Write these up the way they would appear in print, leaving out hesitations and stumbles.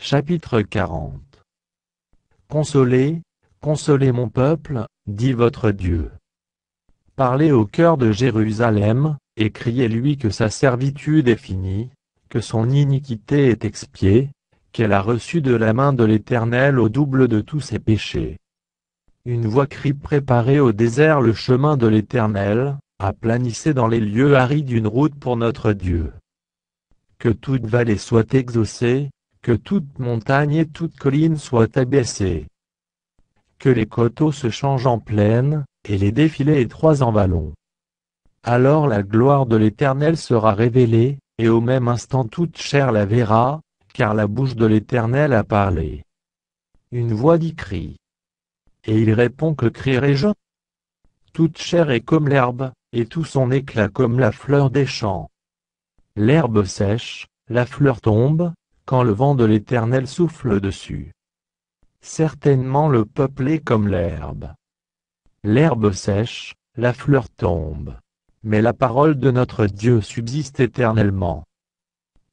Chapitre 40. Consolez, consolez mon peuple, dit votre Dieu. Parlez au cœur de Jérusalem, et criez-lui que sa servitude est finie, que son iniquité est expiée, qu'elle a reçu de la main de l'Éternel au double de tous ses péchés. Une voix crie: préparez au désert le chemin de l'Éternel, aplanissez dans les lieux arides une route pour notre Dieu. Que toute vallée soit exaucée, que toute montagne et toute colline soient abaissées. Que les coteaux se changent en plaine, et les défilés étroits en vallons. Alors la gloire de l'Éternel sera révélée, et au même instant toute chair la verra, car la bouche de l'Éternel a parlé. Une voix dit: crie. Et il répond: que crierai-je? Toute chair est comme l'herbe, et tout son éclat comme la fleur des champs. L'herbe sèche, la fleur tombe, quand le vent de l'Éternel souffle dessus. Certainement le peuple est comme l'herbe. L'herbe sèche, la fleur tombe. Mais la parole de notre Dieu subsiste éternellement.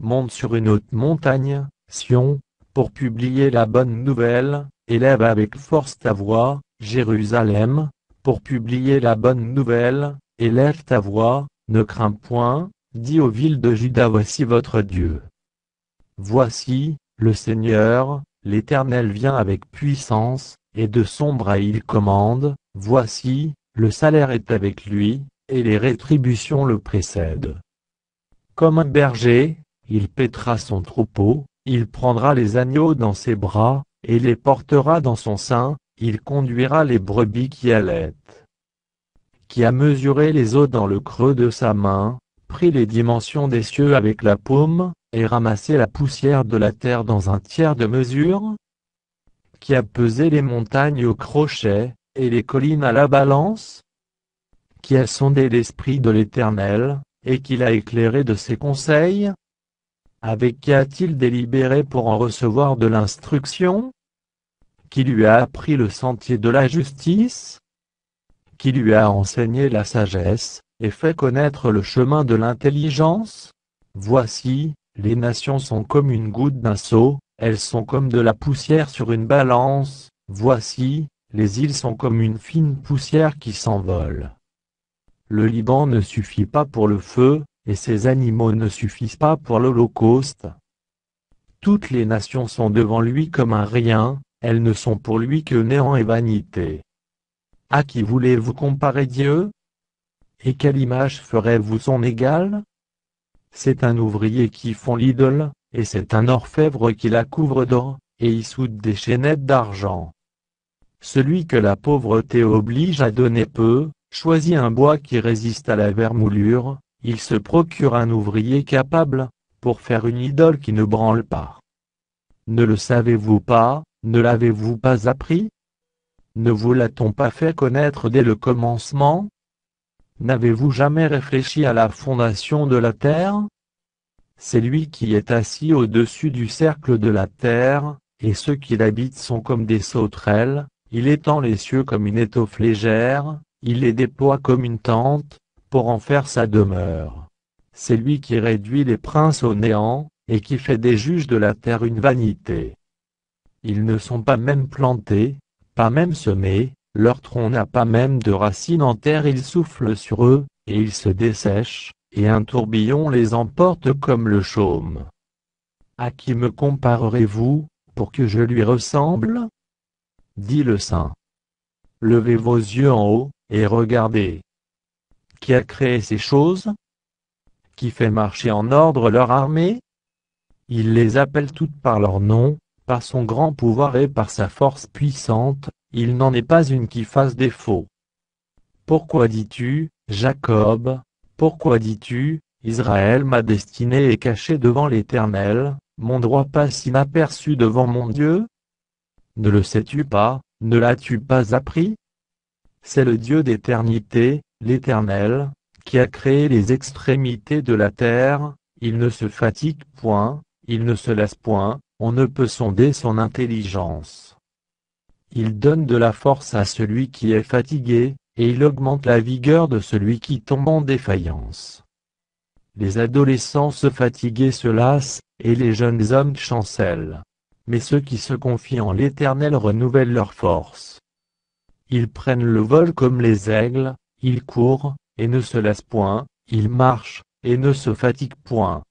Monte sur une haute montagne, Sion, pour publier la bonne nouvelle, élève avec force ta voix, Jérusalem, pour publier la bonne nouvelle, élève ta voix, ne crains point, dis aux villes de Juda: voici votre Dieu. Voici, le Seigneur, l'Éternel vient avec puissance, et de son bras il commande, voici, le salaire est avec lui, et les rétributions le précèdent. Comme un berger, il paîtra son troupeau, il prendra les agneaux dans ses bras, et les portera dans son sein, il conduira les brebis qui allaitent. Qui a mesuré les eaux dans le creux de sa main, pris les dimensions des cieux avec la paume, et ramassé la poussière de la terre dans un tiers de mesure? Qui a pesé les montagnes au crochet, et les collines à la balance? Qui a sondé l'esprit de l'Éternel, et qui l'a éclairé de ses conseils? Avec qui a-t-il délibéré pour en recevoir de l'instruction? Qui lui a appris le sentier de la justice? Qui lui a enseigné la sagesse, et fait connaître le chemin de l'intelligence? Voici, les nations sont comme une goutte d'un seau, elles sont comme de la poussière sur une balance, voici, les îles sont comme une fine poussière qui s'envole. Le Liban ne suffit pas pour le feu, et ses animaux ne suffisent pas pour l'holocauste. Toutes les nations sont devant lui comme un rien, elles ne sont pour lui que néant et vanité. À qui voulez-vous comparer Dieu? Et quelle image ferez-vous son égal? C'est un ouvrier qui fond l'idole, et c'est un orfèvre qui la couvre d'or, et y soude des chaînettes d'argent. Celui que la pauvreté oblige à donner peu, choisit un bois qui résiste à la vermoulure, il se procure un ouvrier capable, pour faire une idole qui ne branle pas. Ne le savez-vous pas, ne l'avez-vous pas appris? Ne vous l'a-t-on pas fait connaître dès le commencement? N'avez-vous jamais réfléchi à la fondation de la terre? C'est lui qui est assis au-dessus du cercle de la terre, et ceux qui l'habitent sont comme des sauterelles, il étend les cieux comme une étoffe légère, il les déploie comme une tente, pour en faire sa demeure. C'est lui qui réduit les princes au néant, et qui fait des juges de la terre une vanité. Ils ne sont pas même plantés, pas même semés, leur tronc n'a pas même de racines en terre, il souffle sur eux, et ils se dessèchent, et un tourbillon les emporte comme le chaume. À qui me comparerez-vous, pour que je lui ressemble? Dit le Saint. Levez vos yeux en haut, et regardez. Qui a créé ces choses? Qui fait marcher en ordre leur armée? Il les appelle toutes par leur nom, par son grand pouvoir et par sa force puissante, il n'en est pas une qui fasse défaut. Pourquoi dis-tu, Jacob? Pourquoi dis-tu, Israël? Ma destinée est cachée devant l'Éternel, mon droit passe inaperçu devant mon Dieu? Ne le sais-tu pas, ne l'as-tu pas appris? C'est le Dieu d'éternité, l'Éternel, qui a créé les extrémités de la terre, il ne se fatigue point, il ne se lasse point, on ne peut sonder son intelligence. Il donne de la force à celui qui est fatigué, et il augmente la vigueur de celui qui tombe en défaillance. Les adolescents se fatiguent et se lassent, et les jeunes hommes chancellent. mais ceux qui se confient en l'Éternel renouvellent leur force. Ils prennent le vol comme les aigles, ils courent, et ne se lassent point, ils marchent, et ne se fatiguent point.